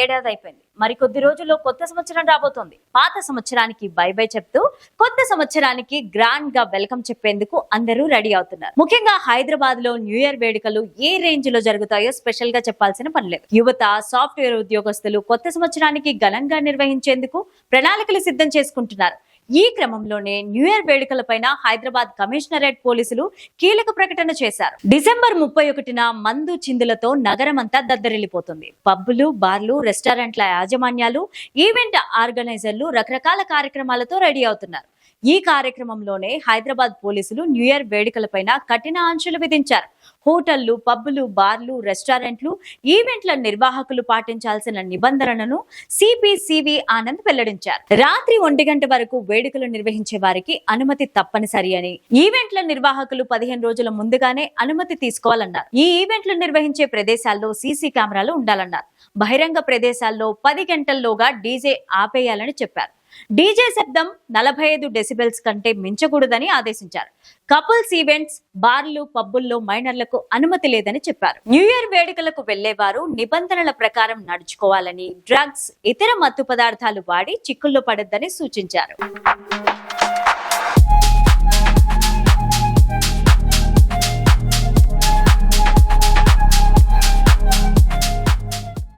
ఏడాది అయిపోయింది. మరికొద్ది రోజుల్లో కొత్త సంవత్సరం రాబోతోంది. పాత సంవత్సరానికి బై బై చెప్తూ కొత్త సంవత్సరానికి గ్రాండ్ గా వెల్కమ్ చెప్పేందుకు అందరూ రెడీ అవుతున్నారు. ముఖ్యంగా హైదరాబాద్ లో న్యూ ఇయర్ వేడుకలు ఏ రేంజ్ లో జరుగుతాయో స్పెషల్ గా చెప్పాల్సిన పనిలేదు. యువత, సాఫ్ట్వేర్ ఉద్యోగస్తులు కొత్త సంవత్సరానికి ఘనంగా నిర్వహించేందుకు ప్రణాళికలు సిద్ధం చేసుకుంటున్నారు. ఈ క్రమంలోనే న్యూ ఇయర్ వేడుకలపైన హైదరాబాద్ కమిషనరేట్ పోలీసులు కీలక ప్రకటన చేశారు. డిసెంబర్ 31న మందు చిందులతో నగరమంతా దద్దరిల్లిపోతుంది. పబ్బులు, బార్లు, రెస్టారెంట్ల యాజమాన్యాలు, ఈవెంట్ ఆర్గనైజర్లు రకరకాల కార్యక్రమాలతో రెడీ అవుతున్నారు. ఈ కార్యక్రమంలోనే హైదరాబాద్ పోలీసులు న్యూ ఇయర్ వేడుకలపైన కఠిన ఆంక్షలు విధించారు. హోటళ్లు, పబ్బులు, బార్లు, రెస్టారెంట్లు, ఈవెంట్ల నిర్వాహకులు పాటించాల్సిన నిబంధనలను సిపి సివి ఆనంద్ వెల్లడించారు. రాత్రి 1 గంట వరకు వేడుకలు నిర్వహించే వారికి అనుమతి తప్పనిసరి అని, ఈవెంట్ల నిర్వాహకులు 15 రోజుల ముందుగానే అనుమతి తీసుకోవాలన్నారు. ఈ ఈవెంట్లు నిర్వహించే ప్రదేశాల్లో సీసీ కెమెరాలు ఉండాలన్నారు. బహిరంగ ప్రదేశాల్లో 10 గంటల్లోగా డీజే ఆపేయాలని చెప్పారు. డీజే శబ్దం 45 డెసిబెల్స్ కంటే మించకూడదని ఆదేశించారు. కపుల్స్ ఈవెంట్స్, బార్లు, పబ్బుల్లో మైనర్లకు అనుమతి లేదని చెప్పారు. న్యూ ఇయర్ వేడుకలకు వెళ్లేవారు నిబంధనల ప్రకారం నడుచుకోవాలని, డ్రగ్స్, ఇతర మత్తు పదార్థాలు వాడి చిక్కుల్లో పడొద్దని సూచించారు.